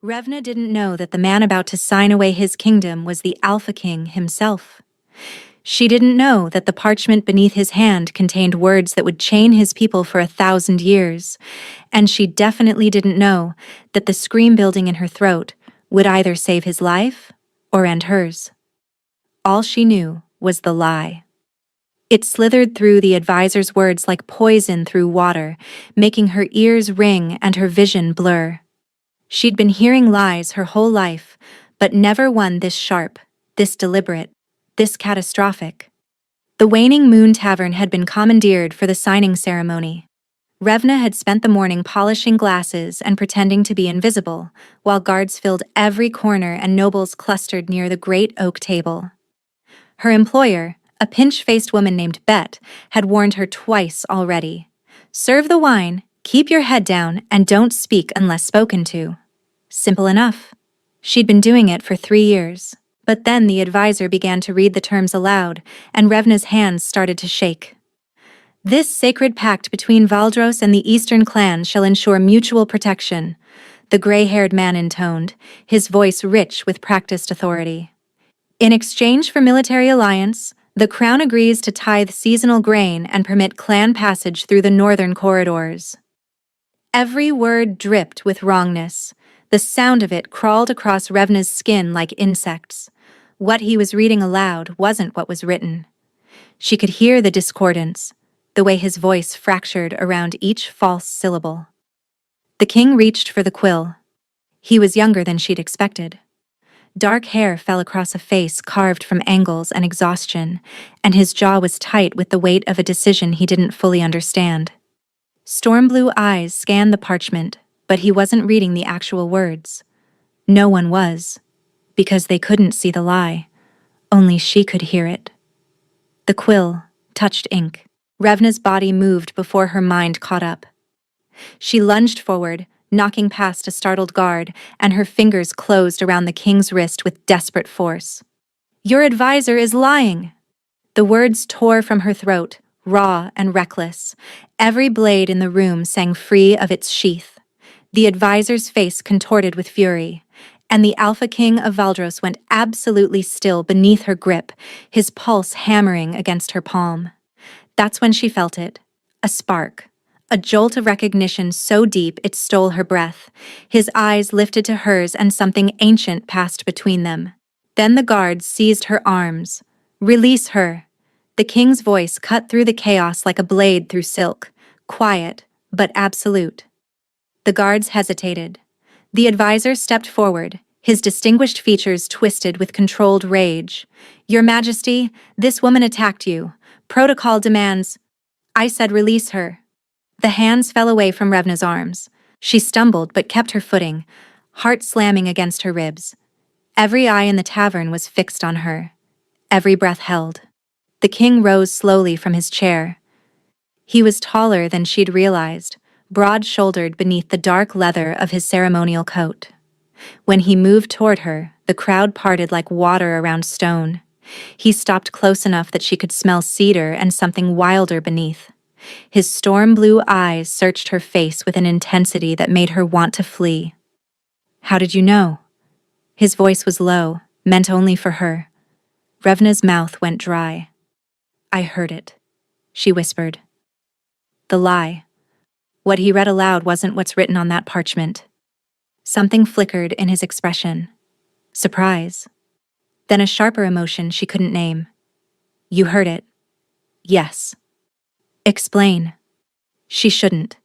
Revna didn't know that the man about to sign away his kingdom was the Alpha King himself. She didn't know that the parchment beneath his hand contained words that would chain his people for 1,000 years, and she definitely didn't know that the scream building in her throat would either save his life or end hers. All she knew was the lie. It slithered through the advisor's words like poison through water, making her ears ring and her vision blur. She'd been hearing lies her whole life, but never one this sharp, this deliberate, this catastrophic. The Waning Moon Tavern had been commandeered for the signing ceremony. Revna had spent the morning polishing glasses and pretending to be invisible, while guards filled every corner and nobles clustered near the great oak table. Her employer, a pinch-faced woman named Bet, had warned her twice already. "Serve the wine, keep your head down, and don't speak unless spoken to." Simple enough. She'd been doing it for 3 years. But then the advisor began to read the terms aloud, and Revna's hands started to shake. "This sacred pact between Valdros and the Eastern clans shall ensure mutual protection," the gray-haired man intoned, his voice rich with practiced authority. "In exchange for military alliance, the crown agrees to tithe seasonal grain and permit clan passage through the northern corridors." Every word dripped with wrongness. The sound of it crawled across Revna's skin like insects. What he was reading aloud wasn't what was written. She could hear the discordance, the way his voice fractured around each false syllable. The king reached for the quill. He was younger than she'd expected. Dark hair fell across a face carved from angles and exhaustion, and his jaw was tight with the weight of a decision he didn't fully understand. Storm-blue eyes scanned the parchment, but he wasn't reading the actual words. No one was, because they couldn't see the lie. Only she could hear it. The quill touched ink. Revna's body moved before her mind caught up. She lunged forward, knocking past a startled guard, and her fingers closed around the king's wrist with desperate force. "Your advisor is lying!" The words tore from her throat, raw and reckless. Every blade in the room sang free of its sheath. The advisor's face contorted with fury, and the Alpha King of Valdros went absolutely still beneath her grip, his pulse hammering against her palm. That's when she felt it. A spark. A jolt of recognition so deep it stole her breath. His eyes lifted to hers and something ancient passed between them. Then the guards seized her arms. "Release her!" The king's voice cut through the chaos like a blade through silk, quiet, but absolute. The guards hesitated. The advisor stepped forward, his distinguished features twisted with controlled rage. "Your Majesty, this woman attacked you. Protocol demands—" "I said release her." The hands fell away from Revna's arms. She stumbled but kept her footing, heart slamming against her ribs. Every eye in the tavern was fixed on her. Every breath held. The king rose slowly from his chair. He was taller than she'd realized, broad-shouldered beneath the dark leather of his ceremonial coat. When he moved toward her, the crowd parted like water around stone. He stopped close enough that she could smell cedar and something wilder beneath. His storm-blue eyes searched her face with an intensity that made her want to flee. "How did you know?" His voice was low, meant only for her. Revna's mouth went dry. "I heard it," she whispered. The lie. What he read aloud wasn't what's written on that parchment. Something flickered in his expression. Surprise. Then a sharper emotion she couldn't name. "You heard it." "Yes." "Explain." She shouldn't.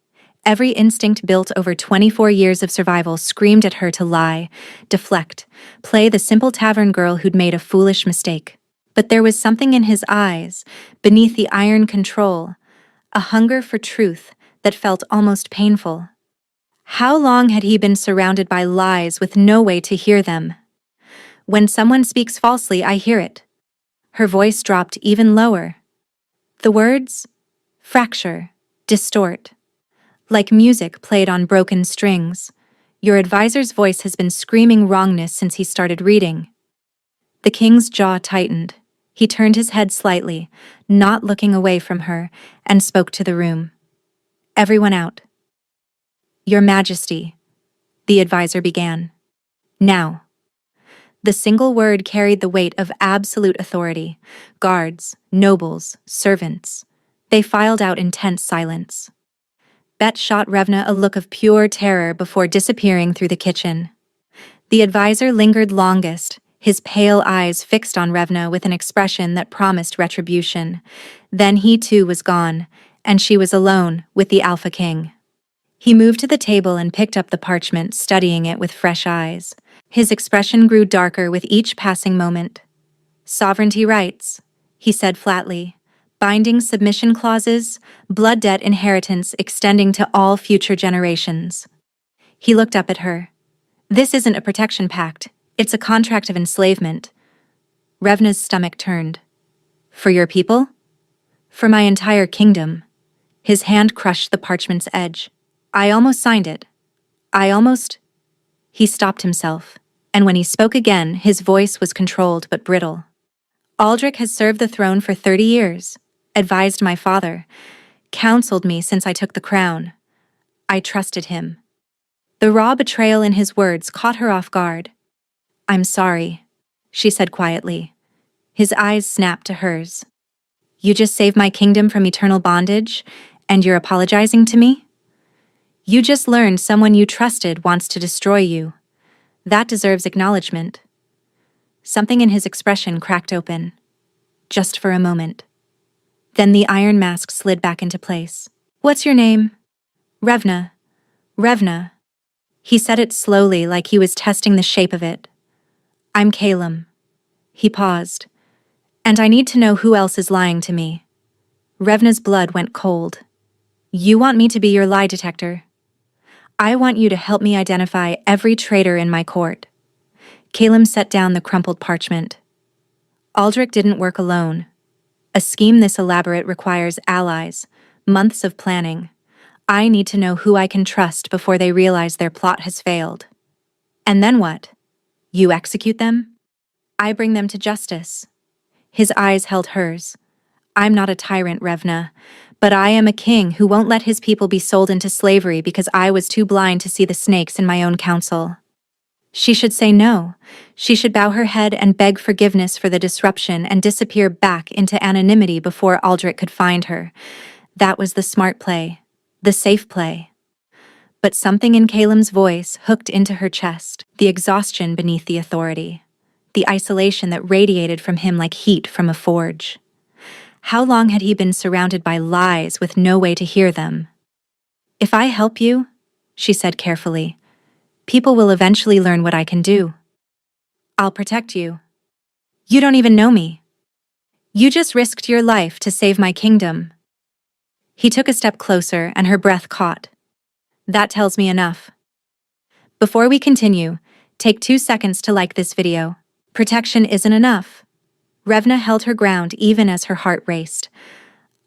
Every instinct built over 24 years of survival screamed at her to lie, deflect, play the simple tavern girl who'd made a foolish mistake. But there was something in his eyes, beneath the iron control, a hunger for truth that felt almost painful. How long had he been surrounded by lies with no way to hear them? "When someone speaks falsely, I hear it." Her voice dropped even lower. The words? Fracture, distort. Like music played on broken strings. Your advisor's voice has been screaming wrongness since he started reading. The king's jaw tightened. He turned his head slightly, not looking away from her, and spoke to the room. "Everyone out." "Your Majesty," the advisor began. Now. The single word carried the weight of absolute authority. Guards, nobles, servants. They filed out in tense silence. Bet shot Revna a look of pure terror before disappearing through the kitchen. The advisor lingered longest, his pale eyes fixed on Revna with an expression that promised retribution. Then he too was gone, and she was alone with the Alpha King. He moved to the table and picked up the parchment, studying it with fresh eyes. His expression grew darker with each passing moment. "Sovereignty rights," he said flatly. "Binding submission clauses, blood debt inheritance extending to all future generations." He looked up at her. "This isn't a protection pact, it's a contract of enslavement." Revna's stomach turned. "For your people?" "For my entire kingdom." His hand crushed the parchment's edge. "I almost signed it. I almost—" He stopped himself, and when he spoke again, his voice was controlled but brittle. "Aldrich has served the throne for 30 years, advised my father, counseled me since I took the crown. I trusted him." The raw betrayal in his words caught her off guard. "I'm sorry," she said quietly. His eyes snapped to hers. "You just saved my kingdom from eternal bondage, and you're apologizing to me? You just learned someone you trusted wants to destroy you. That deserves acknowledgement." Something in his expression cracked open. Just for a moment. Then the iron mask slid back into place. "What's your name?" "Revna. Revna." He said it slowly, like he was testing the shape of it. "I'm Calum." He paused. "And I need to know who else is lying to me." Revna's blood went cold. "You want me to be your lie detector? I want you to help me identify every traitor in my court." Calum set down the crumpled parchment. "Aldrich didn't work alone. A scheme this elaborate requires allies, months of planning. I need to know who I can trust before they realize their plot has failed." "And then what? You execute them?" "I bring them to justice." His eyes held hers. "I'm not a tyrant, Revna, but I am a king who won't let his people be sold into slavery because I was too blind to see the snakes in my own council." She should say no. She should bow her head and beg forgiveness for the disruption and disappear back into anonymity before Aldrich could find her. That was the smart play, the safe play. But something in Calum's voice hooked into her chest, the exhaustion beneath the authority, the isolation that radiated from him like heat from a forge. How long had he been surrounded by lies with no way to hear them? "If I help you," she said carefully, "people will eventually learn what I can do. I'll protect you. You don't even know me. You just risked your life to save my kingdom." He took a step closer and her breath caught. "That tells me enough." Before we continue, take 2 seconds to like this video. Protection isn't enough. Revna held her ground even as her heart raced.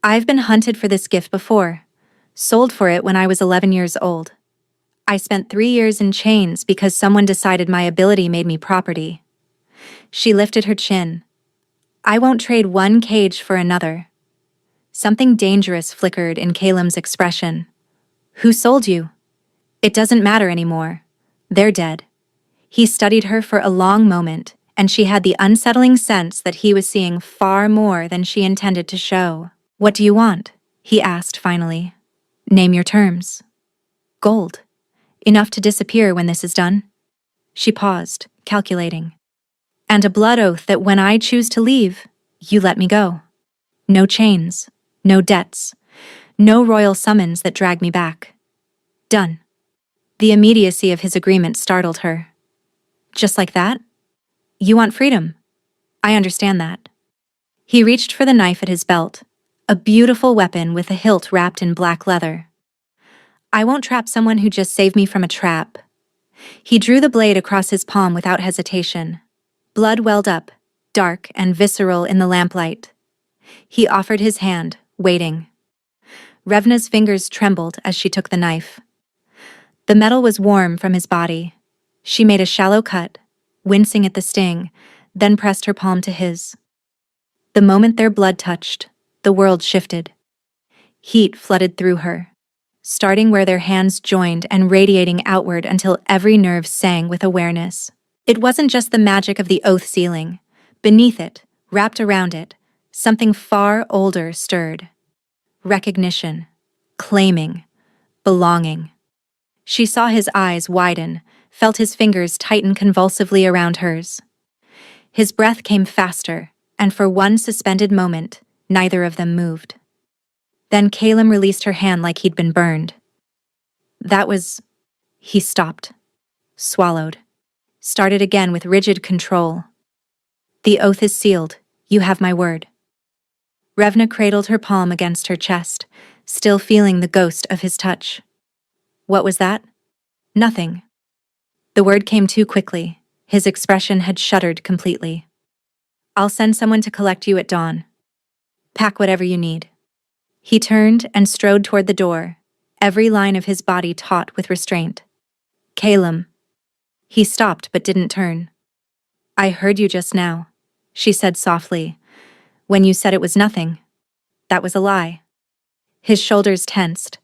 "I've been hunted for this gift before. Sold for it when I was 11 years old. I spent 3 years in chains because someone decided my ability made me property." She lifted her chin. "I won't trade one cage for another." Something dangerous flickered in Calum's expression. "Who sold you?" "It doesn't matter anymore. They're dead." He studied her for a long moment, and she had the unsettling sense that he was seeing far more than she intended to show. "What do you want?" he asked finally. "Name your terms." "Gold. Enough to disappear when this is done." She paused, calculating. "And a blood oath that when I choose to leave, you let me go. No chains, no debts, no royal summons that drag me back. Done." The immediacy of his agreement startled her. "Just like that? You want freedom. I understand that." He reached for the knife at his belt, a beautiful weapon with a hilt wrapped in black leather. "I won't trap someone who just saved me from a trap." He drew the blade across his palm without hesitation. Blood welled up, dark and visceral in the lamplight. He offered his hand, waiting. Revna's fingers trembled as she took the knife. The metal was warm from his body. She made a shallow cut, wincing at the sting, then pressed her palm to his. The moment their blood touched, the world shifted. Heat flooded through her, starting where their hands joined and radiating outward until every nerve sang with awareness. It wasn't just the magic of the oath sealing. Beneath it, wrapped around it, something far older stirred. Recognition. Claiming. Belonging. She saw his eyes widen, felt his fingers tighten convulsively around hers. His breath came faster, and for one suspended moment, neither of them moved. Then Caleb released her hand like he'd been burned. That was... He stopped. Swallowed. Started again with rigid control. The oath is sealed. You have my word. Revna cradled her palm against her chest, still feeling the ghost of his touch. What was that? Nothing. The word came too quickly. His expression had shuttered completely. I'll send someone to collect you at dawn. Pack whatever you need. He turned and strode toward the door, every line of his body taut with restraint. Caleb. He stopped but didn't turn. I heard you just now, she said softly. When you said it was nothing. That was a lie. His shoulders tensed.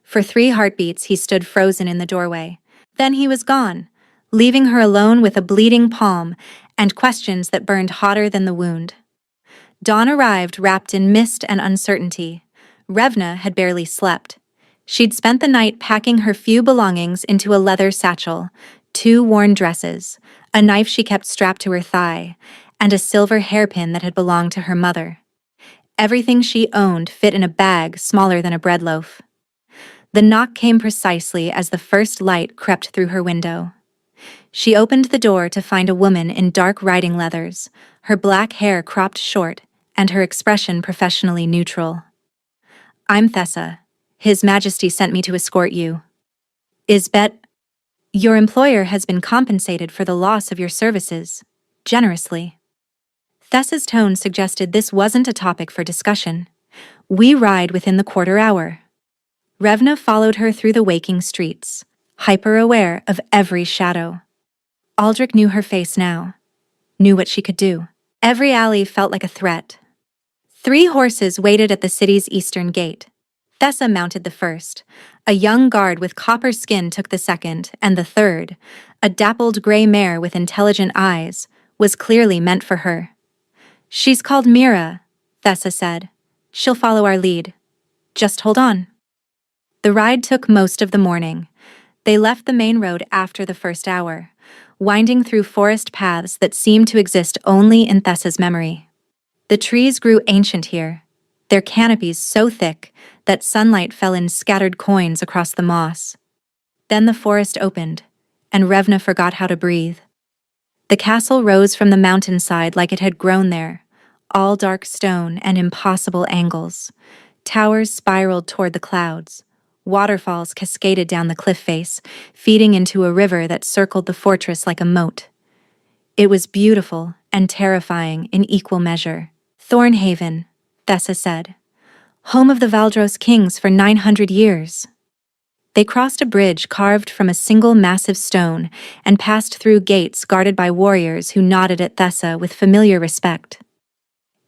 For 3 heartbeats he stood frozen in the doorway. Then he was gone, leaving her alone with a bleeding palm and questions that burned hotter than the wound. Dawn arrived wrapped in mist and uncertainty. Revna had barely slept. She'd spent the night packing her few belongings into a leather satchel, 2 worn dresses, a knife she kept strapped to her thigh, and a silver hairpin that had belonged to her mother. Everything she owned fit in a bag smaller than a bread loaf. The knock came precisely as the first light crept through her window. She opened the door to find a woman in dark riding leathers, her black hair cropped short, and her expression professionally neutral. I'm Thessa. His Majesty sent me to escort you. Your employer has been compensated for the loss of your services, generously. Thessa's tone suggested this wasn't a topic for discussion. We ride within the quarter hour. Revna followed her through the waking streets, hyper-aware of every shadow. Aldrich knew her face now, knew what she could do. Every alley felt like a threat. 3 horses waited at the city's eastern gate. Thessa mounted the first. A young guard with copper skin took the second, and the third, a dappled gray mare with intelligent eyes, was clearly meant for her. She's called Mira, Thessa said. She'll follow our lead. Just hold on. The ride took most of the morning. They left the main road after the first hour, winding through forest paths that seemed to exist only in Thessa's memory. The trees grew ancient here, their canopies so thick that sunlight fell in scattered coins across the moss. Then the forest opened, and Revna forgot how to breathe. The castle rose from the mountainside like it had grown there, all dark stone and impossible angles. Towers spiraled toward the clouds. Waterfalls cascaded down the cliff face, feeding into a river that circled the fortress like a moat. It was beautiful and terrifying in equal measure. Thornhaven, Thessa said. Home of the Valdros kings for 900 years. They crossed a bridge carved from a single massive stone and passed through gates guarded by warriors who nodded at Thessa with familiar respect.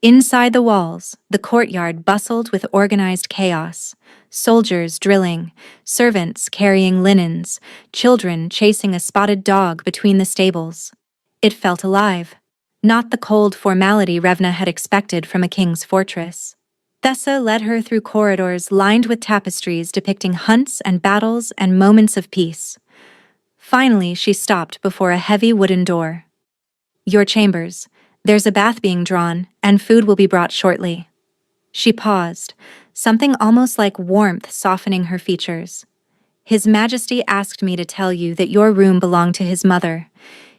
Inside the walls, the courtyard bustled with organized chaos. Soldiers drilling, servants carrying linens, children chasing a spotted dog between the stables. It felt alive, not the cold formality Revna had expected from a king's fortress. Thessa led her through corridors lined with tapestries depicting hunts and battles and moments of peace. Finally, she stopped before a heavy wooden door. Your chambers. There's a bath being drawn, and food will be brought shortly. She paused, something almost like warmth softening her features. His Majesty asked me to tell you that your room belonged to his mother.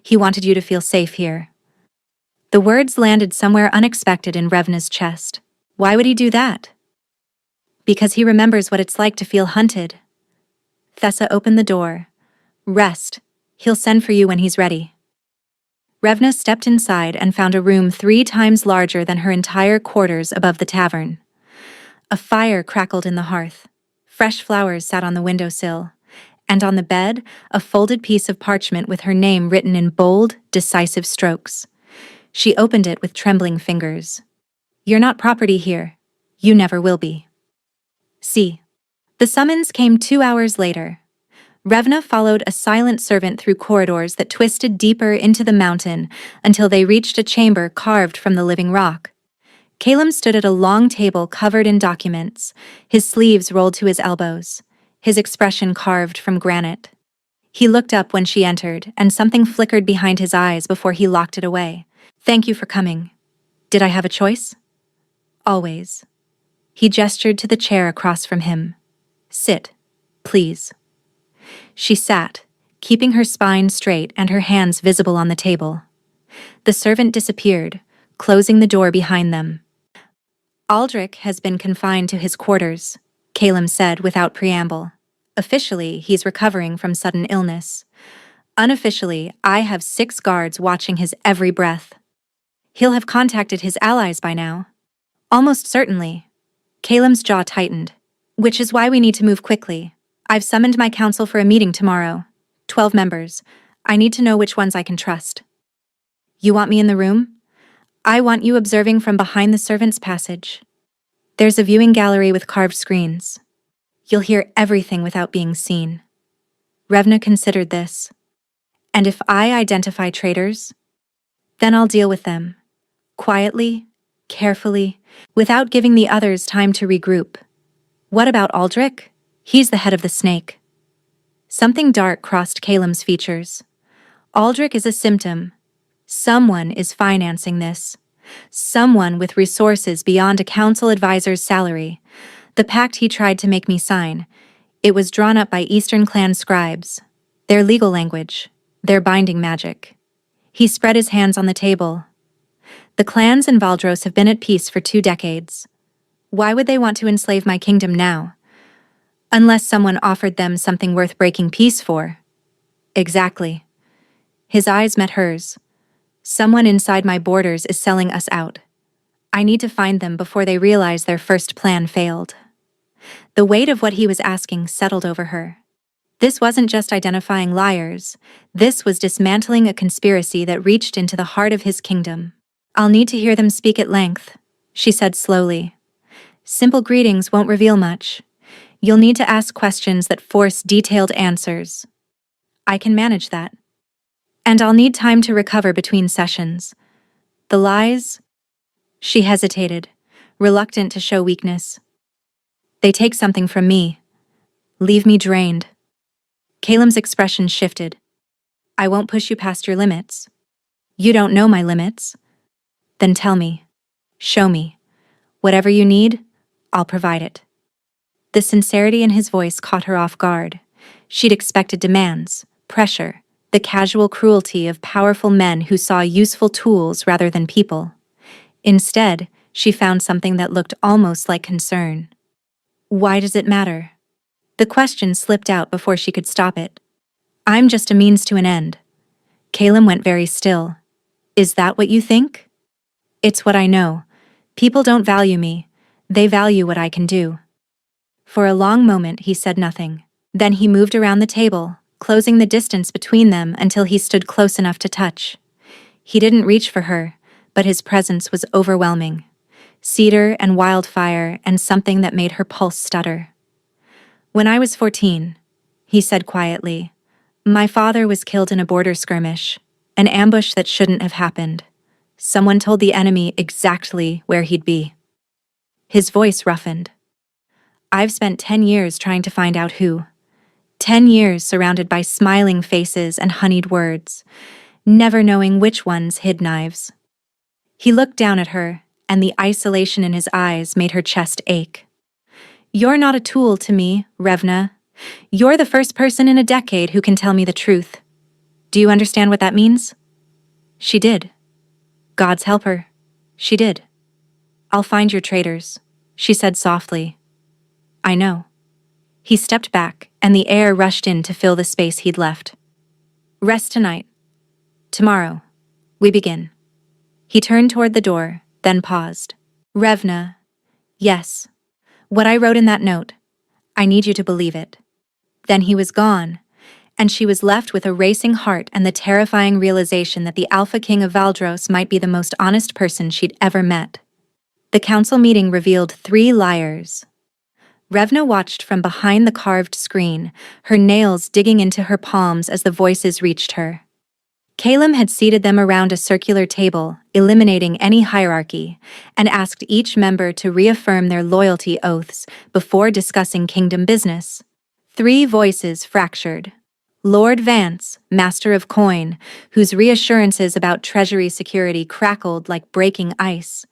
He wanted you to feel safe here. The words landed somewhere unexpected in Revna's chest. Why would he do that? Because he remembers what it's like to feel hunted. Thessa opened the door. Rest. He'll send for you when he's ready. Revna stepped inside and found a room 3 times larger than her entire quarters above the tavern. A fire crackled in the hearth. Fresh flowers sat on the windowsill. And on the bed, a folded piece of parchment with her name written in bold, decisive strokes. She opened it with trembling fingers. You're not property here. You never will be. See. The summons came 2 hours later. Revna followed a silent servant through corridors that twisted deeper into the mountain until they reached a chamber carved from the living rock. Caleb stood at a long table covered in documents, his sleeves rolled to his elbows, his expression carved from granite. He looked up when she entered, and something flickered behind his eyes before he locked it away. "Thank you for coming. Did I have a choice?" "Always." He gestured to the chair across from him. "Sit, please." She sat, keeping her spine straight and her hands visible on the table. The servant disappeared, closing the door behind them. "Aldrich has been confined to his quarters," Caleb said without preamble. "Officially, he's recovering from sudden illness. Unofficially, I have 6 guards watching his every breath. He'll have contacted his allies by now." "Almost certainly." Caleb's jaw tightened. "Which is why we need to move quickly. I've summoned my council for a meeting tomorrow. 12 members. I need to know which ones I can trust." "You want me in the room?" "I want you observing from behind the servants' passage. There's a viewing gallery with carved screens. You'll hear everything without being seen." Revna considered this. "And if I identify traitors? Then I'll deal with them. Quietly, carefully, without giving the others time to regroup." "What about Aldrich? He's the head of the snake." Something dark crossed Caleb's features. "Aldrich is a symptom. Someone is financing this. Someone with resources beyond a council advisor's salary. The pact he tried to make me sign. It was drawn up by Eastern clan scribes. Their legal language. Their binding magic." He spread his hands on the table. "The clans in Valdros have been at peace for 2 decades. Why would they want to enslave my kingdom now? Unless someone offered them something worth breaking peace for." "Exactly." His eyes met hers. "Someone inside my borders is selling us out. I need to find them before they realize their first plan failed." The weight of what he was asking settled over her. This wasn't just identifying liars. This was dismantling a conspiracy that reached into the heart of his kingdom. "I'll need to hear them speak at length," she said slowly. "Simple greetings won't reveal much. You'll need to ask questions that force detailed answers." "I can manage that. And I'll need time to recover between sessions. The lies?" She hesitated, reluctant to show weakness. "They take something from me. Leave me drained." Caleb's expression shifted. "I won't push you past your limits." "You don't know my limits." "Then tell me. Show me. Whatever you need, I'll provide it." The sincerity in his voice caught her off guard. She'd expected demands, pressure, the casual cruelty of powerful men who saw useful tools rather than people. Instead, she found something that looked almost like concern. "Why does it matter?" The question slipped out before she could stop it. "I'm just a means to an end." Caleb went very still. "Is that what you think?" "It's what I know. People don't value me. They value what I can do." For a long moment he said nothing. Then he moved around the table, closing the distance between them until he stood close enough to touch. He didn't reach for her, but his presence was overwhelming. Cedar and wildfire and something that made her pulse stutter. "When I was 14, he said quietly, my father was killed in a border skirmish, an ambush that shouldn't have happened. Someone told the enemy exactly where he'd be." His voice roughened. "I've spent 10 years trying to find out who. 10 years surrounded by smiling faces and honeyed words, never knowing which ones hid knives." He looked down at her, and the isolation in his eyes made her chest ache. "You're not a tool to me, Revna. You're the first person in a decade who can tell me the truth. Do you understand what that means?" She did. God's help her. She did. "I'll find your traitors," she said softly. "I know." He stepped back, and the air rushed in to fill the space he'd left. "Rest tonight. Tomorrow, we begin." He turned toward the door, then paused. "Revna, yes. What I wrote in that note, I need you to believe it." Then he was gone, and she was left with a racing heart and the terrifying realization that the Alpha King of Valdros might be the most honest person she'd ever met. The council meeting revealed 3 liars. Revna watched from behind the carved screen, her nails digging into her palms as the voices reached her. Caleb had seated them around a circular table, eliminating any hierarchy, and asked each member to reaffirm their loyalty oaths before discussing kingdom business. 3 voices fractured. Lord Vance, master of coin, whose reassurances about treasury security crackled like breaking ice.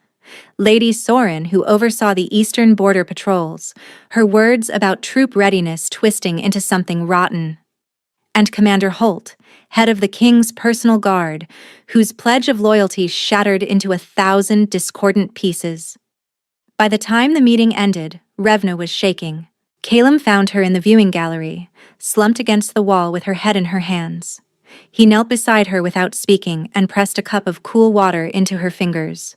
Lady Sorin, who oversaw the eastern border patrols, her words about troop readiness twisting into something rotten. And Commander Holt, head of the king's personal guard, whose pledge of loyalty shattered into 1,000 discordant pieces. By the time the meeting ended, Revna was shaking. Caleb found her in the viewing gallery, slumped against the wall with her head in her hands. He knelt beside her without speaking and pressed a cup of cool water into her fingers.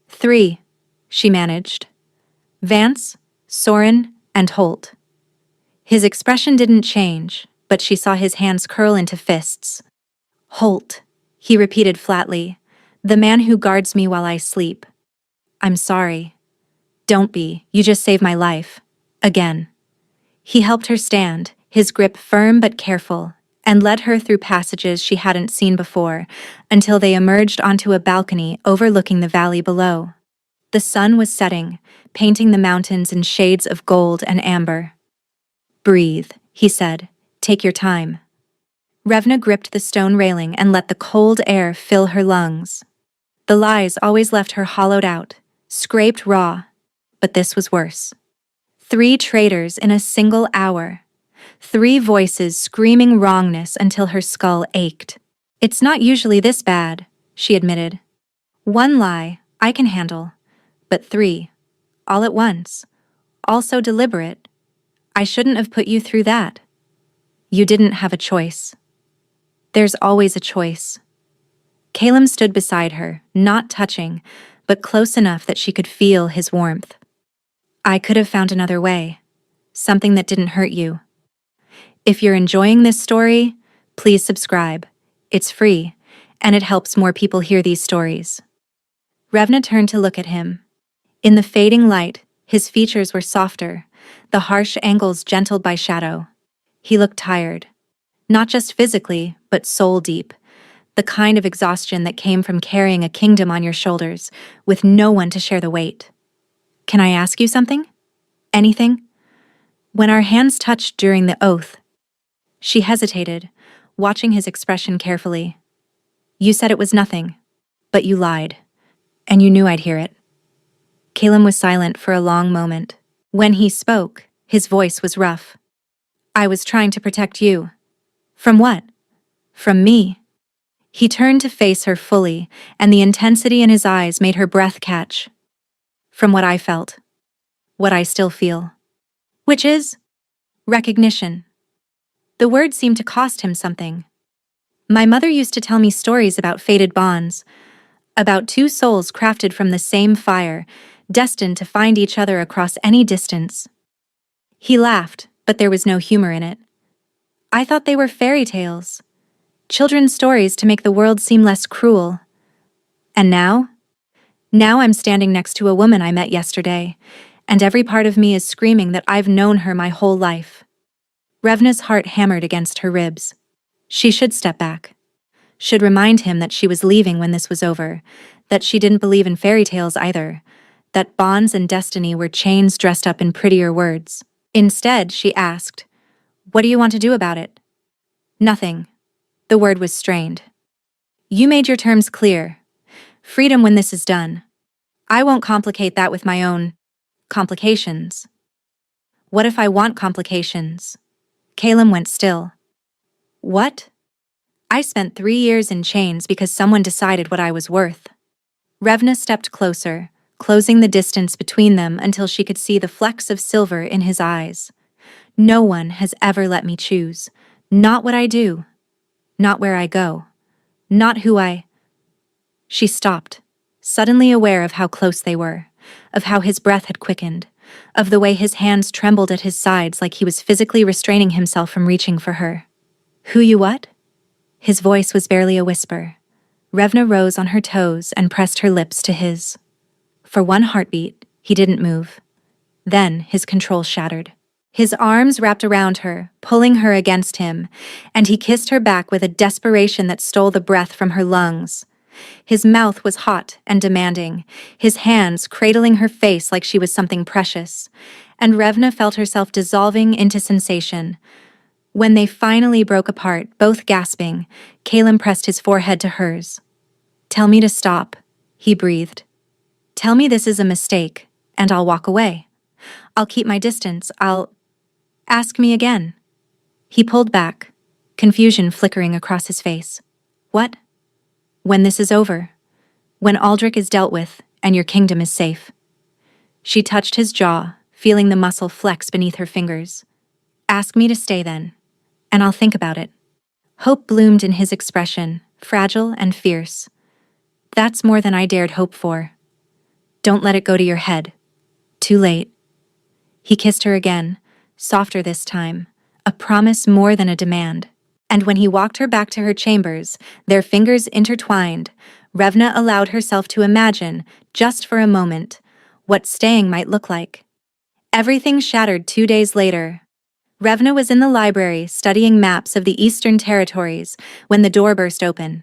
3, she managed. Vance, Sorin, and Holt. His expression didn't change, but she saw his hands curl into fists. Holt, he repeated flatly, the man who guards me while I sleep. I'm sorry. Don't be, you just saved my life. Again. He helped her stand, his grip firm but careful, and led her through passages she hadn't seen before, until they emerged onto a balcony overlooking the valley below. The sun was setting, painting the mountains in shades of gold and amber. Breathe, he said. Take your time. Revna gripped the stone railing and let the cold air fill her lungs. The lies always left her hollowed out, scraped raw, but this was worse. 3 traitors in a single hour. 3 voices screaming wrongness until her skull ached. It's not usually this bad, she admitted. 1 lie, I can handle. But 3, all at once. All so deliberate. I shouldn't have put you through that. You didn't have a choice. There's always a choice. Caleb stood beside her, not touching, but close enough that she could feel his warmth. I could have found another way. Something that didn't hurt you. If you're enjoying this story, please subscribe. It's free, and it helps more people hear these stories. Revna turned to look at him. In the fading light, his features were softer, the harsh angles gentled by shadow. He looked tired. Not just physically, but soul-deep. The kind of exhaustion that came from carrying a kingdom on your shoulders, with no one to share the weight. Can I ask you something? Anything? When our hands touched during the oath, she hesitated, watching his expression carefully. You said it was nothing, but you lied, and you knew I'd hear it. Caleb was silent for a long moment. When he spoke, his voice was rough. I was trying to protect you. From what? From me. He turned to face her fully, and the intensity in his eyes made her breath catch. From what I felt. What I still feel. Which is? Recognition. The word seemed to cost him something. My mother used to tell me stories about fated bonds, about 2 souls crafted from the same fire, destined to find each other across any distance. He laughed, but there was no humor in it. I thought they were fairy tales. Children's stories to make the world seem less cruel. And now? Now I'm standing next to a woman I met yesterday, and every part of me is screaming that I've known her my whole life. Revna's heart hammered against her ribs. She should step back. Should remind him that she was leaving when this was over, that she didn't believe in fairy tales either, that bonds and destiny were chains dressed up in prettier words. Instead, she asked, What do you want to do about it? Nothing. The word was strained. You made your terms clear. Freedom when this is done. I won't complicate that with my own complications. What if I want complications? Caleb went still. What? I spent 3 years in chains because someone decided what I was worth. Revna stepped closer, closing the distance between them until she could see the flecks of silver in his eyes. No one has ever let me choose. Not what I do. Not where I go. Not who I... She stopped, suddenly aware of how close they were, of how his breath had quickened, of the way his hands trembled at his sides like he was physically restraining himself from reaching for her. Who you what? His voice was barely a whisper. Revna rose on her toes and pressed her lips to his. For one heartbeat, he didn't move. Then his control shattered. His arms wrapped around her, pulling her against him, and he kissed her back with a desperation that stole the breath from her lungs. His mouth was hot and demanding, his hands cradling her face like she was something precious, and Revna felt herself dissolving into sensation. When they finally broke apart, both gasping, Caleb pressed his forehead to hers. "Tell me to stop," he breathed. "Tell me this is a mistake, and I'll walk away. I'll keep my distance, Ask me again." He pulled back, confusion flickering across his face. "What?" "When this is over. When Aldrich is dealt with, and your kingdom is safe." She touched his jaw, feeling the muscle flex beneath her fingers. "Ask me to stay then, and I'll think about it." Hope bloomed in his expression, fragile and fierce. "That's more than I dared hope for. Don't let it go to your head. Too late." He kissed her again, softer this time, a promise more than a demand. And when he walked her back to her chambers, their fingers intertwined, Revna allowed herself to imagine, just for a moment, what staying might look like. Everything shattered 2 days later. Revna was in the library studying maps of the Eastern Territories when the door burst open.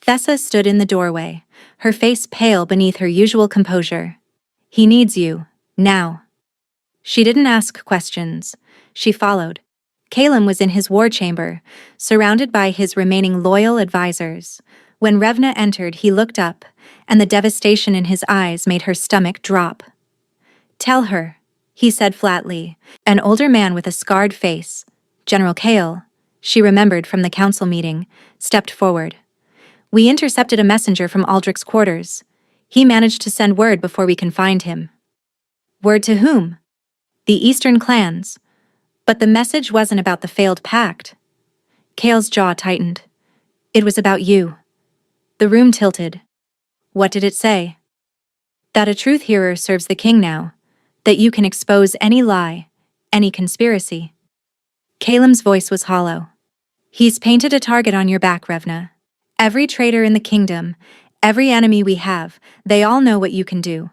Thessa stood in the doorway, her face pale beneath her usual composure. "He needs you, now." She didn't ask questions. She followed. Caleb was in his war chamber, surrounded by his remaining loyal advisors. When Revna entered, he looked up, and the devastation in his eyes made her stomach drop. "Tell her," he said flatly. An older man with a scarred face, General Kale, she remembered from the council meeting, stepped forward. "We intercepted a messenger from Aldrich's quarters. He managed to send word before we can find him." "Word to whom?" "The Eastern clans. But the message wasn't about the failed pact." Kale's jaw tightened. "It was about you." The room tilted. "What did it say?" "That a truth hearer serves the king now. That you can expose any lie, any conspiracy." Caleb's voice was hollow. "He's painted a target on your back, Revna. Every traitor in the kingdom, every enemy we have, they all know what you can do."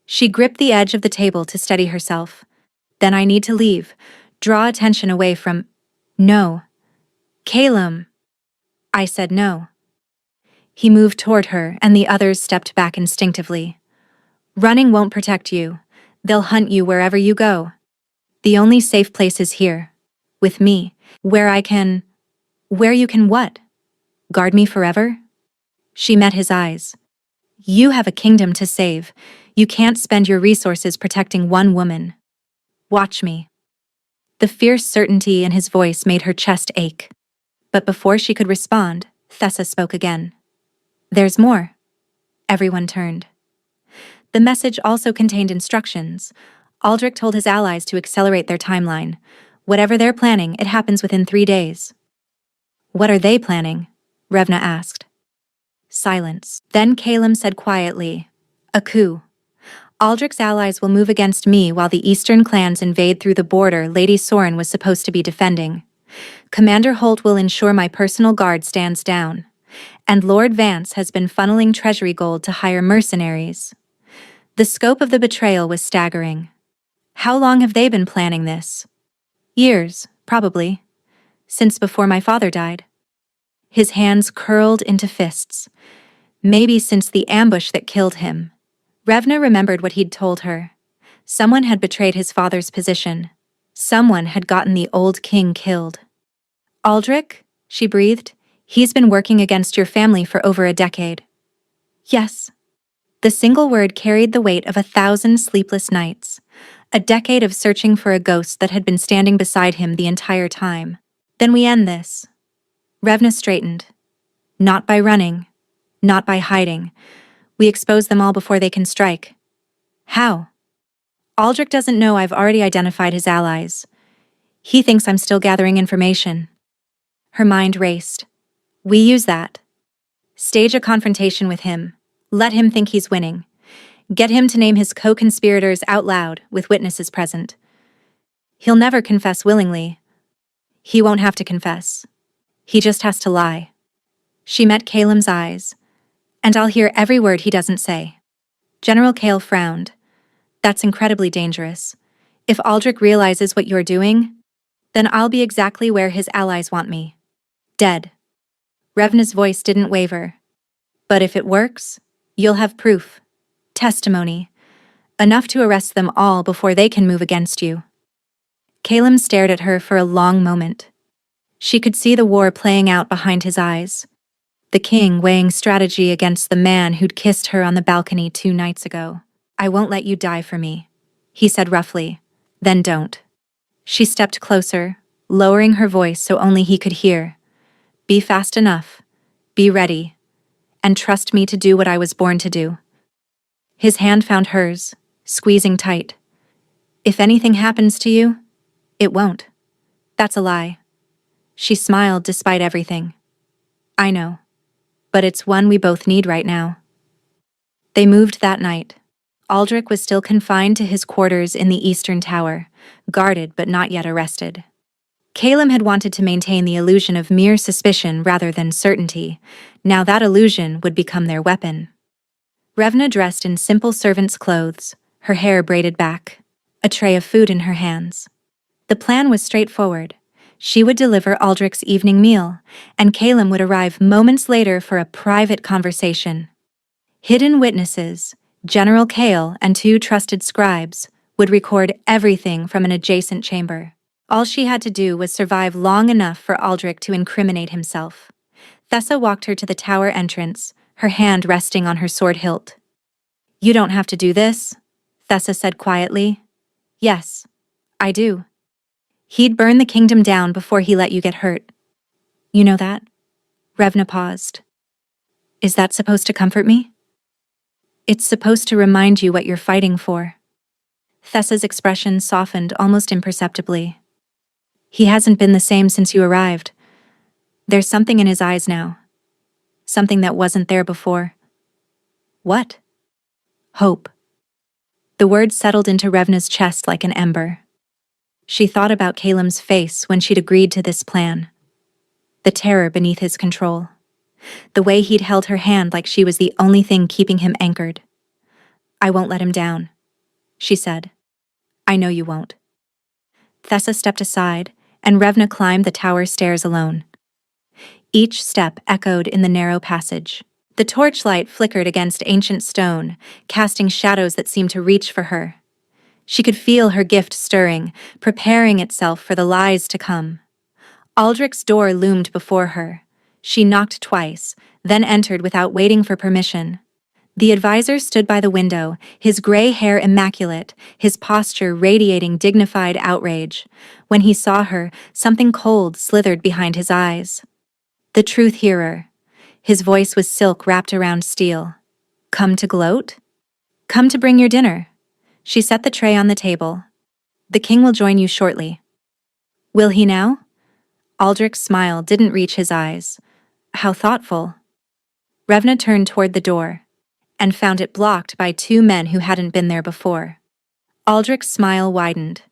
She gripped the edge of the table to steady herself. "Then I need to leave, draw attention away from—" "No." "Caleb." I said no. He moved toward her, and the others stepped back instinctively. "Running won't protect you. They'll hunt you wherever you go. The only safe place is here. With me. Where you can what? Guard me forever?" She met his eyes. "You have a kingdom to save. You can't spend your resources protecting one woman. Watch me." The fierce certainty in his voice made her chest ache. But before she could respond, Thessa spoke again. "There's more." Everyone turned. The message also contained instructions. Aldrich told his allies to accelerate their timeline. Whatever they're planning, it happens within 3 days. "What are they planning?" Revna asked. Silence. Then Caleb said quietly, "A coup. Aldrich's allies will move against me while the Eastern clans invade through the border Lady Soren was supposed to be defending. Commander Holt will ensure my personal guard stands down. And Lord Vance has been funneling treasury gold to hire mercenaries." The scope of the betrayal was staggering. "How long have they been planning this?" "Years, probably. Since before my father died." His hands curled into fists. "Maybe since the ambush that killed him." Revna remembered what he'd told her. Someone had betrayed his father's position. Someone had gotten the old king killed. "Aldrich?" she breathed. "He's been working against your family for over a decade." "Yes." The single word carried the weight of 1,000 sleepless nights. A decade of searching for a ghost that had been standing beside him the entire time. "Then we end this." Revna straightened. "Not by running. Not by hiding. We expose them all before they can strike." "How?" "Aldrich doesn't know I've already identified his allies. He thinks I'm still gathering information." Her mind raced. "We use that. Stage a confrontation with him. Let him think he's winning. Get him to name his co-conspirators out loud, with witnesses present. He'll never confess willingly. He won't have to confess. He just has to lie." She met Caleb's eyes. "And I'll hear every word he doesn't say." General Kale frowned. That's incredibly dangerous. If Aldrich realizes what you're doing, then I'll be exactly where his allies want me. Dead. Revna's voice didn't waver. But if it works, you'll have proof. Testimony. Enough to arrest them all before they can move against you. Caleb stared at her for a long moment. She could see the war playing out behind his eyes. The king weighing strategy against the man who'd kissed her on the balcony 2 nights ago. I won't let you die for me, he said roughly. Then don't. She stepped closer, lowering her voice so only he could hear. Be fast enough. Be ready. And trust me to do what I was born to do. His hand found hers, squeezing tight. If anything happens to you, it won't. That's a lie. She smiled despite everything. I know. But it's one we both need right now. They moved that night. Aldrich was still confined to his quarters in the Eastern Tower, guarded but not yet arrested. Caleb had wanted to maintain the illusion of mere suspicion rather than certainty. Now that illusion would become their weapon. Revna dressed in simple servant's clothes, her hair braided back, a tray of food in her hands. The plan was straightforward. She would deliver Aldrich's evening meal, and Caleb would arrive moments later for a private conversation. Hidden witnesses, General Kale and 2 trusted scribes, would record everything from an adjacent chamber. All she had to do was survive long enough for Aldrich to incriminate himself. Thessa walked her to the tower entrance, her hand resting on her sword hilt. You don't have to do this, Thessa said quietly. Yes, I do. He'd burn the kingdom down before he let you get hurt. You know that? Revna paused. Is that supposed to comfort me? It's supposed to remind you what you're fighting for. Thessa's expression softened almost imperceptibly. He hasn't been the same since you arrived. There's something in his eyes now. Something that wasn't there before. What? Hope. The word settled into Revna's chest like an ember. She thought about Caleb's face when she'd agreed to this plan. The terror beneath his control. The way he'd held her hand like she was the only thing keeping him anchored. I won't let him down, she said. I know you won't. Thessa stepped aside, and Revna climbed the tower stairs alone. Each step echoed in the narrow passage. The torchlight flickered against ancient stone, casting shadows that seemed to reach for her. She could feel her gift stirring, preparing itself for the lies to come. Aldrich's door loomed before her. She knocked twice, then entered without waiting for permission. The advisor stood by the window, his gray hair immaculate, his posture radiating dignified outrage. When he saw her, something cold slithered behind his eyes. The truth hearer. His voice was silk wrapped around steel. Come to gloat? Come to bring your dinner. She set the tray on the table. The king will join you shortly. Will he now? Aldrich's smile didn't reach his eyes. How thoughtful. Revna turned toward the door, and found it blocked by 2 men who hadn't been there before. Aldrich's smile widened.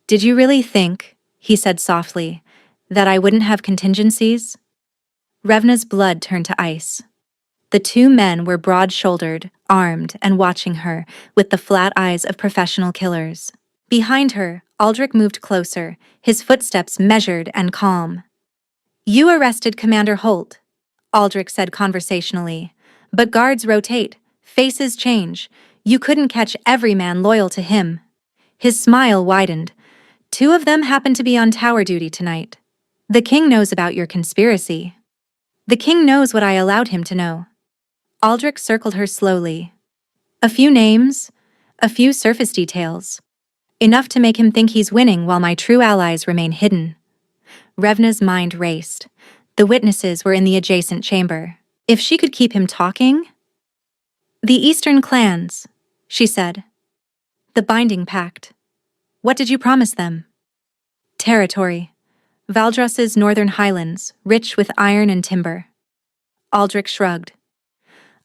Did you really think, he said softly, that I wouldn't have contingencies? Revna's blood turned to ice. The 2 men were broad-shouldered, armed, and watching her with the flat eyes of professional killers. Behind her, Aldrich moved closer, his footsteps measured and calm. You arrested Commander Holt, Aldrich said conversationally. But guards rotate, faces change. You couldn't catch every man loyal to him. His smile widened. 2 of them happen to be on tower duty tonight. The king knows about your conspiracy. The king knows what I allowed him to know. Aldrich circled her slowly. A few names, a few surface details. Enough to make him think he's winning while my true allies remain hidden. Revna's mind raced. The witnesses were in the adjacent chamber. If she could keep him talking? The Eastern clans, she said. The binding pact. What did you promise them? Territory. Valdros's northern highlands, rich with iron and timber. Aldrich shrugged.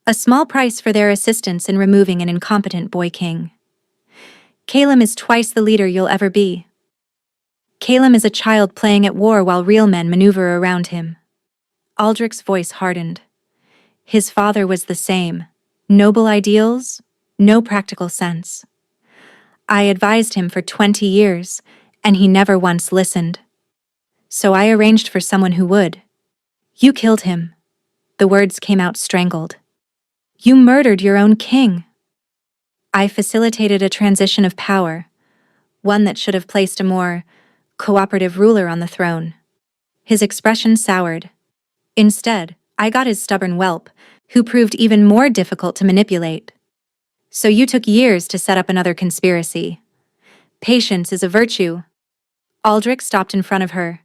A small price for their assistance in removing an incompetent boy king. Caleb is twice the leader you'll ever be. Caleb is a child playing at war while real men maneuver around him. Aldrich's voice hardened. His father was the same. Noble ideals, no practical sense. I advised him for 20 years, and he never once listened. So I arranged for someone who would. You killed him. The words came out strangled. You murdered your own king. I facilitated a transition of power, one that should have placed a more cooperative ruler on the throne. His expression soured. Instead, I got his stubborn whelp, who proved even more difficult to manipulate. So you took years to set up another conspiracy. Patience is a virtue. Aldrich stopped in front of her.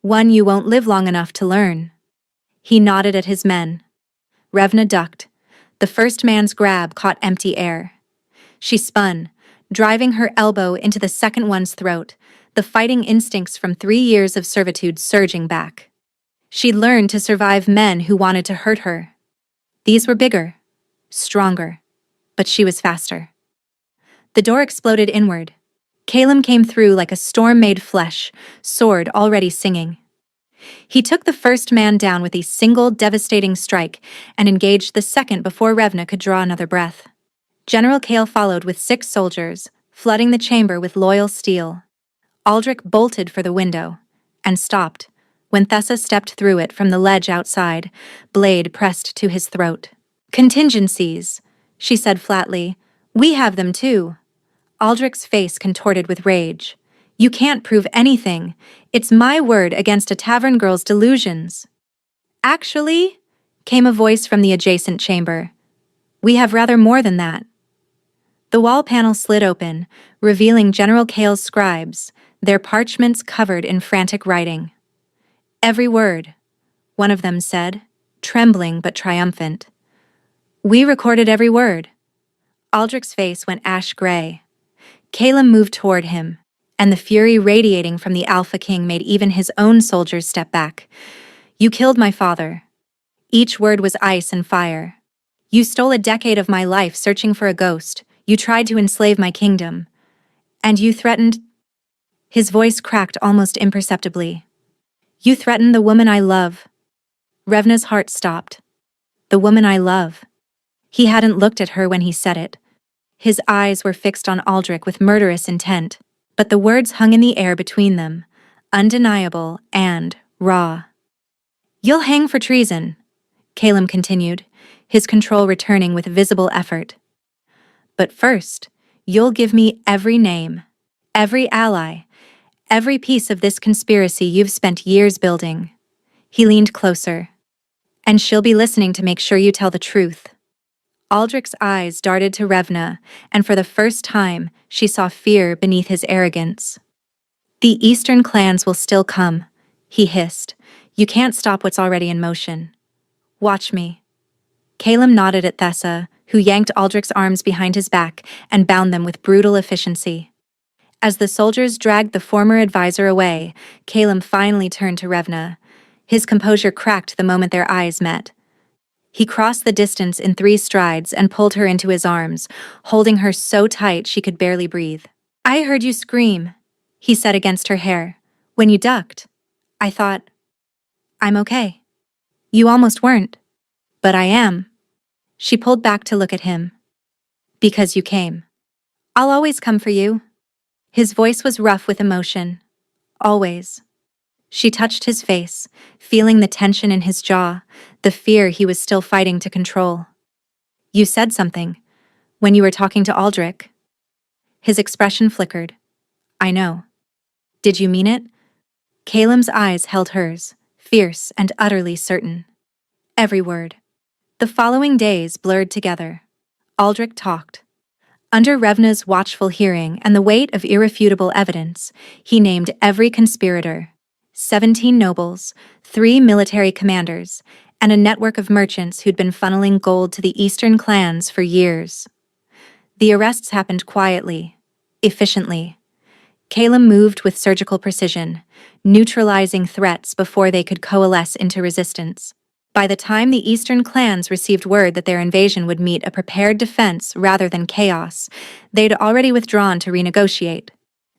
One you won't live long enough to learn. He nodded at his men. Revna ducked. The first man's grab caught empty air. She spun, driving her elbow into the second one's throat, the fighting instincts from 3 years of servitude surging back. She'd learned to survive men who wanted to hurt her. These were bigger, stronger, but she was faster. The door exploded inward. Calum came through like a storm made flesh, sword already singing. He took the first man down with a single devastating strike and engaged the second before Revna could draw another breath. General Kale followed with 6 soldiers, flooding the chamber with loyal steel. Aldrich bolted for the window, and stopped, when Thessa stepped through it from the ledge outside, blade pressed to his throat. Contingencies, she said flatly. We have them too. Aldrich's face contorted with rage. You can't prove anything. It's my word against a tavern girl's delusions. Actually, came a voice from the adjacent chamber. We have rather more than that. The wall panel slid open, revealing General Kale's scribes, their parchments covered in frantic writing. Every word, one of them said, trembling but triumphant. We recorded every word. Aldrich's face went ash-gray. Calum moved toward him, and the fury radiating from the Alpha King made even his own soldiers step back. You killed my father. Each word was ice and fire. You stole a decade of my life searching for a ghost. You tried to enslave my kingdom. And you threatened... His voice cracked almost imperceptibly. You threatened the woman I love. Revna's heart stopped. The woman I love. He hadn't looked at her when he said it. His eyes were fixed on Aldrich with murderous intent, but the words hung in the air between them, undeniable and raw. You'll hang for treason, Calum continued, his control returning with visible effort. But first, you'll give me every name, every ally, every piece of this conspiracy you've spent years building. He leaned closer. And she'll be listening to make sure you tell the truth. Aldrich's eyes darted to Revna, and for the first time, she saw fear beneath his arrogance. The Eastern clans will still come, he hissed. You can't stop what's already in motion. Watch me. Calum nodded at Thessa, who yanked Aldrich's arms behind his back and bound them with brutal efficiency. As the soldiers dragged the former advisor away, Calum finally turned to Revna. His composure cracked the moment their eyes met. He crossed the distance in 3 strides and pulled her into his arms, holding her so tight she could barely breathe. I heard you scream, he said against her hair. When you ducked, I thought, I'm okay. You almost weren't. But I am. She pulled back to look at him. Because you came. I'll always come for you. His voice was rough with emotion. Always. She touched his face, feeling the tension in his jaw, the fear he was still fighting to control. You said something, when you were talking to Aldrich. His expression flickered. I know. Did you mean it? Calum's eyes held hers, fierce and utterly certain. Every word. The following days blurred together. Aldrich talked. Under Revna's watchful hearing and the weight of irrefutable evidence, he named every conspirator. 17 nobles, 3 military commanders, and a network of merchants who'd been funneling gold to the Eastern clans for years. The arrests happened quietly, efficiently. Calum moved with surgical precision, neutralizing threats before they could coalesce into resistance. By the time the Eastern clans received word that their invasion would meet a prepared defense rather than chaos, they'd already withdrawn to renegotiate.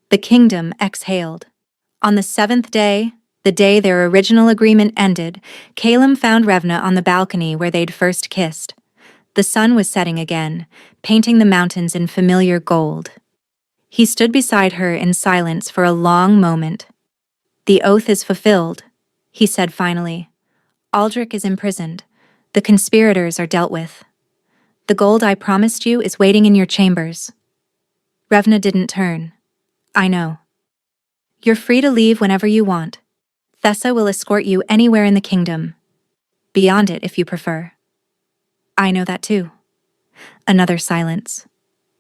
The kingdom exhaled. On the 7th day, the day their original agreement ended, Calum found Revna on the balcony where they'd first kissed. The sun was setting again, painting the mountains in familiar gold. He stood beside her in silence for a long moment. "The oath is fulfilled," he said finally. "Aldrich is imprisoned. The conspirators are dealt with. The gold I promised you is waiting in your chambers." Revna didn't turn. "I know. You're free to leave whenever you want. Thessa will escort you anywhere in the kingdom. Beyond it, if you prefer." "I know that too." Another silence.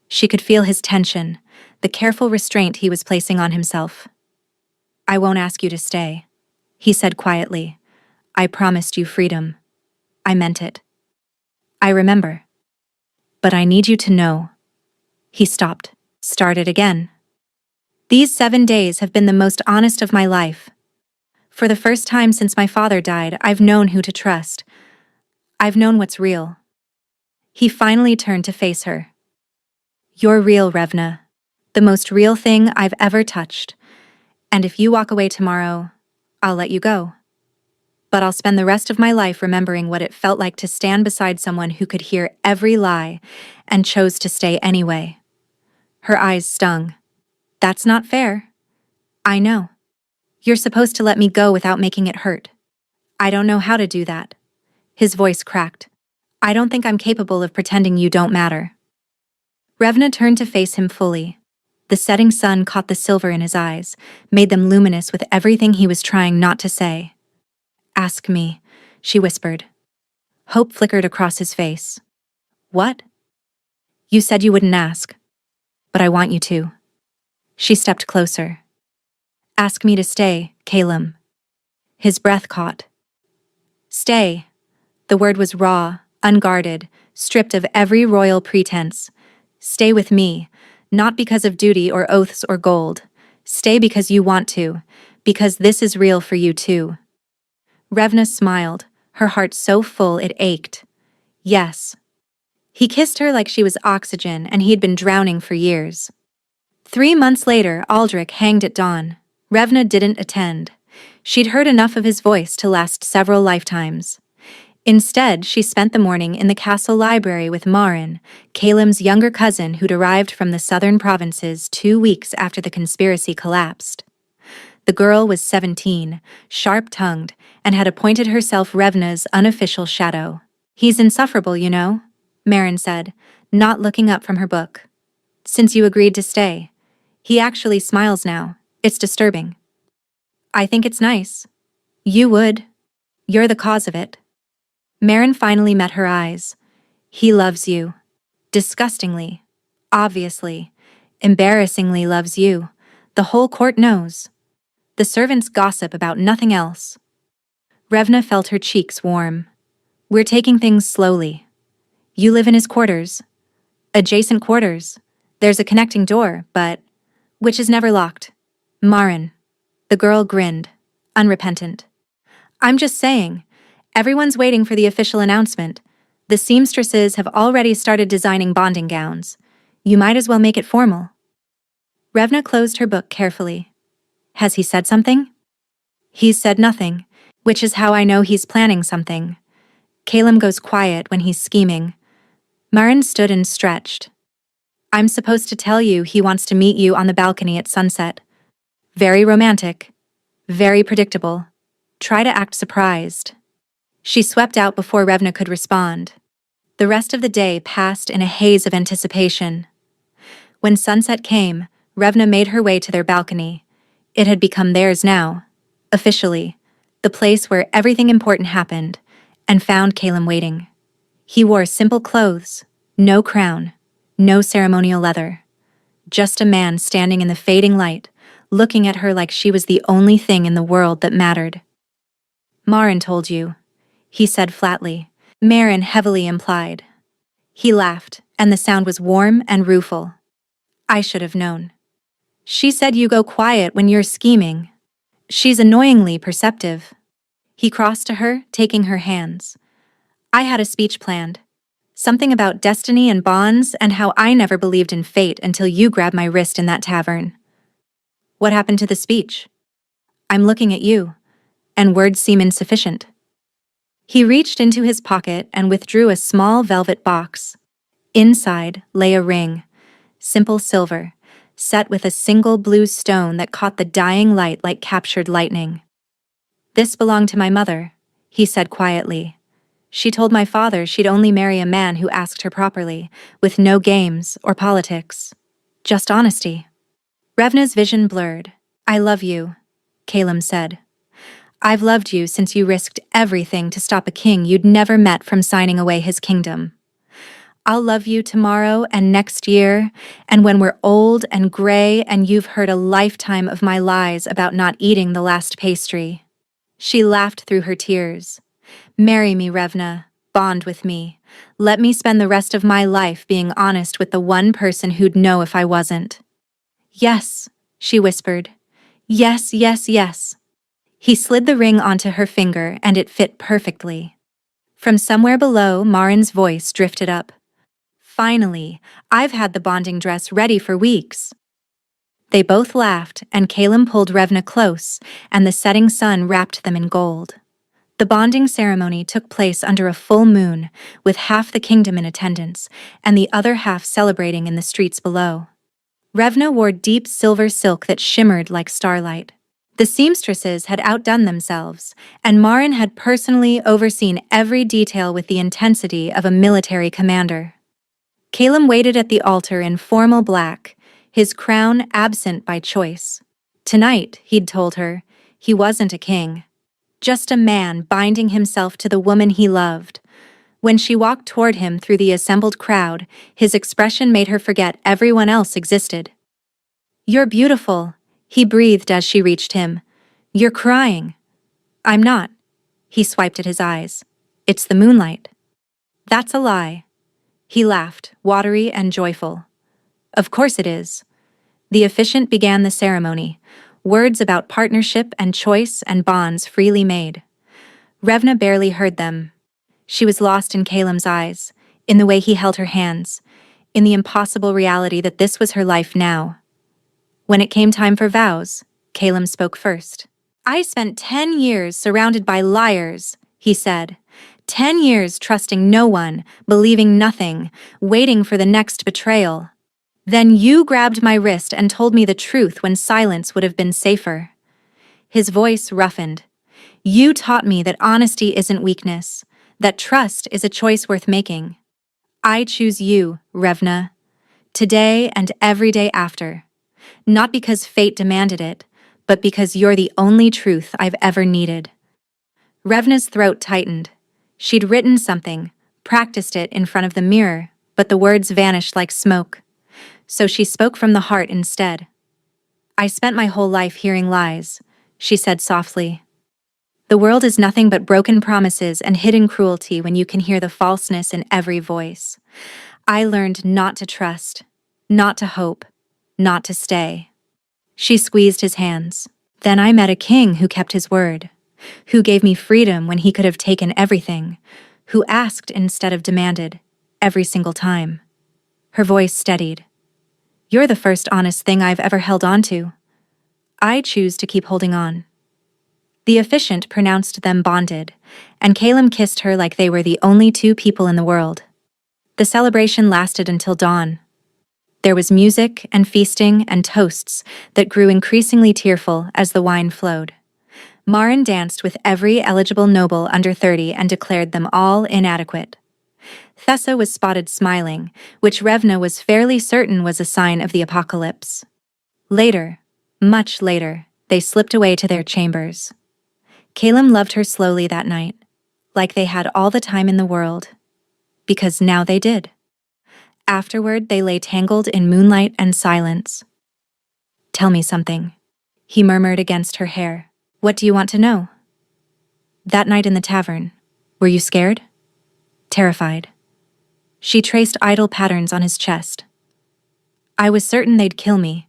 She could feel his tension, the careful restraint he was placing on himself. "I won't ask you to stay," he said quietly. "I promised you freedom. I meant it. I remember. But I need you to know." He stopped, started again. "These 7 days have been the most honest of my life. For the first time since my father died, I've known who to trust. I've known what's real." He finally turned to face her. "You're real, Revna. The most real thing I've ever touched. And if you walk away tomorrow, I'll let you go. But I'll spend the rest of my life remembering what it felt like to stand beside someone who could hear every lie and chose to stay anyway." Her eyes stung. "That's not fair." "I know. You're supposed to let me go without making it hurt. I don't know how to do that." His voice cracked. "I don't think I'm capable of pretending you don't matter." Revna turned to face him fully. The setting sun caught the silver in his eyes, made them luminous with everything he was trying not to say. "Ask me," she whispered. Hope flickered across his face. "What?" "You said you wouldn't ask. But I want you to." She stepped closer. "Ask me to stay, Calum." His breath caught. "Stay." The word was raw, unguarded, stripped of every royal pretense. "Stay with me, not because of duty or oaths or gold. Stay because you want to, because this is real for you too." Revna smiled, her heart so full it ached. "Yes." He kissed her like she was oxygen and he'd been drowning for years. 3 months later, Aldrich hanged at dawn. Revna didn't attend. She'd heard enough of his voice to last several lifetimes. Instead, she spent the morning in the castle library with Marin, Calum's younger cousin who'd arrived from the southern provinces 2 weeks after the conspiracy collapsed. The girl was 17, sharp-tongued, and had appointed herself Revna's unofficial shadow. "He's insufferable, you know," Marin said, not looking up from her book. "Since you agreed to stay. He actually smiles now. It's disturbing." "I think it's nice." "You would. You're the cause of it." Marin finally met her eyes. "He loves you. Disgustingly. Obviously. Embarrassingly loves you. The whole court knows. The servants gossip about nothing else." Revna felt her cheeks warm. "We're taking things slowly. You live in his quarters." "Adjacent quarters. There's a connecting door, but which is never locked." "Marin." The girl grinned, unrepentant. "I'm just saying. Everyone's waiting for the official announcement. The seamstresses have already started designing bonding gowns. You might as well make it formal." Revna closed her book carefully. "Has he said something?" "He's said nothing, which is how I know he's planning something. Calum goes quiet when he's scheming." Marin stood and stretched. "I'm supposed to tell you he wants to meet you on the balcony at sunset. Very romantic. Very predictable. Try to act surprised." She swept out before Revna could respond. The rest of the day passed in a haze of anticipation. When sunset came, Revna made her way to their balcony. It had become theirs now, officially, the place where everything important happened, and found Calum waiting. He wore simple clothes, no crown, no ceremonial leather. Just a man standing in the fading light, looking at her like she was the only thing in the world that mattered. "Marin told you," he said flatly. Marin heavily implied. He laughed, and the sound was warm and rueful. "I should have known. She said you go quiet when you're scheming. She's annoyingly perceptive." He crossed to her, taking her hands. "I had a speech planned. Something about destiny and bonds and how I never believed in fate until you grabbed my wrist in that tavern." "What happened to the speech?" "I'm looking at you, and words seem insufficient." He reached into his pocket and withdrew a small velvet box. Inside lay a ring, simple silver, set with a single blue stone that caught the dying light like captured lightning. "This belonged to my mother," he said quietly. "She told my father she'd only marry a man who asked her properly, with no games or politics. Just honesty." Revna's vision blurred. "I love you," Calum said. "I've loved you since you risked everything to stop a king you'd never met from signing away his kingdom. I'll love you tomorrow and next year, and when we're old and gray and you've heard a lifetime of my lies about not eating the last pastry." She laughed through her tears. "Marry me, Revna. Bond with me. Let me spend the rest of my life being honest with the one person who'd know if I wasn't." "Yes," she whispered. "Yes, yes, yes." He slid the ring onto her finger and it fit perfectly. From somewhere below, Marin's voice drifted up. "Finally, I've had the bonding dress ready for weeks." They both laughed, and Calum pulled Revna close, and the setting sun wrapped them in gold. The bonding ceremony took place under a full moon, with half the kingdom in attendance, and the other half celebrating in the streets below. Revna wore deep silver silk that shimmered like starlight. The seamstresses had outdone themselves, and Marin had personally overseen every detail with the intensity of a military commander. Calum waited at the altar in formal black, his crown absent by choice. Tonight, he'd told her, he wasn't a king. Just a man binding himself to the woman he loved. When she walked toward him through the assembled crowd, his expression made her forget everyone else existed. "You're beautiful," he breathed as she reached him. "You're crying." "I'm not." He swiped at his eyes. "It's the moonlight." "That's a lie." He laughed, watery and joyful. "Of course it is." The officiant began the ceremony, words about partnership and choice and bonds freely made. Revna barely heard them. She was lost in Calum's eyes, in the way he held her hands, in the impossible reality that this was her life now. When it came time for vows, Calum spoke first. "I spent 10 years surrounded by liars," he said. 10 years trusting no one, believing nothing, waiting for the next betrayal. Then you grabbed my wrist and told me the truth when silence would have been safer." His voice roughened. "You taught me that honesty isn't weakness, that trust is a choice worth making. I choose you, Revna, today and every day after. Not because fate demanded it, but because you're the only truth I've ever needed." Revna's throat tightened. She'd written something, practiced it in front of the mirror, but the words vanished like smoke. So she spoke from the heart instead. "I spent my whole life hearing lies," she said softly. "The world is nothing but broken promises and hidden cruelty when you can hear the falseness in every voice. I learned not to trust, not to hope, not to stay." She squeezed his hands. "Then I met a king who kept his word, who gave me freedom when he could have taken everything, who asked instead of demanded, every single time." Her voice steadied. "You're the first honest thing I've ever held on to. I choose to keep holding on." The officiant pronounced them bonded, and Calum kissed her like they were the only two people in the world. The celebration lasted until dawn. There was music and feasting and toasts that grew increasingly tearful as the wine flowed. Marin danced with every eligible noble under 30 and declared them all inadequate. Thessa was spotted smiling, which Revna was fairly certain was a sign of the apocalypse. Later, much later, they slipped away to their chambers. Calum loved her slowly that night, like they had all the time in the world. Because now they did. Afterward, they lay tangled in moonlight and silence. "Tell me something," he murmured against her hair. "What do you want to know?" "That night in the tavern, were you scared?" "Terrified." She traced idle patterns on his chest. "I was certain they'd kill me,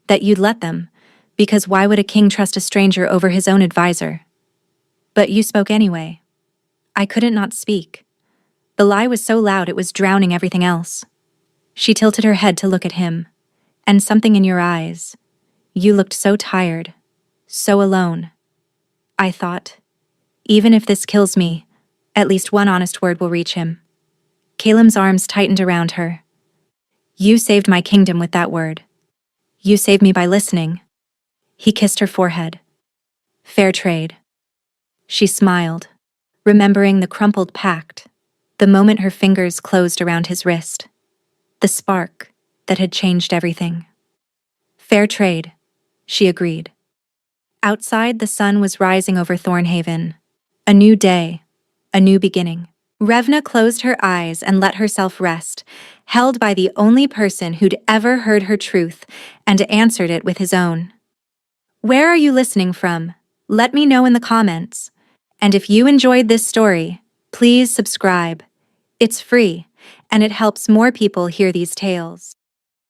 that you'd let them, because why would a king trust a stranger over his own advisor? But you spoke anyway." "I couldn't not speak. The lie was so loud it was drowning everything else." She tilted her head to look at him. "And something in your eyes. You looked so tired, so alone. I thought, even if this kills me, at least one honest word will reach him." Calum's arms tightened around her. "You saved my kingdom with that word. You saved me by listening. He kissed her forehead. Fair trade. She smiled, remembering the crumpled pact, the moment her fingers closed around his wrist, the spark that had changed everything. Fair trade, she agreed. Outside, the sun was rising over Thornhaven. A new day, a new beginning. Revna closed her eyes and let herself rest, held by the only person who'd ever heard her truth and answered it with his own. Where are you listening from? Let me know in the comments. And if you enjoyed this story, please subscribe. It's free, and it helps more people hear these tales.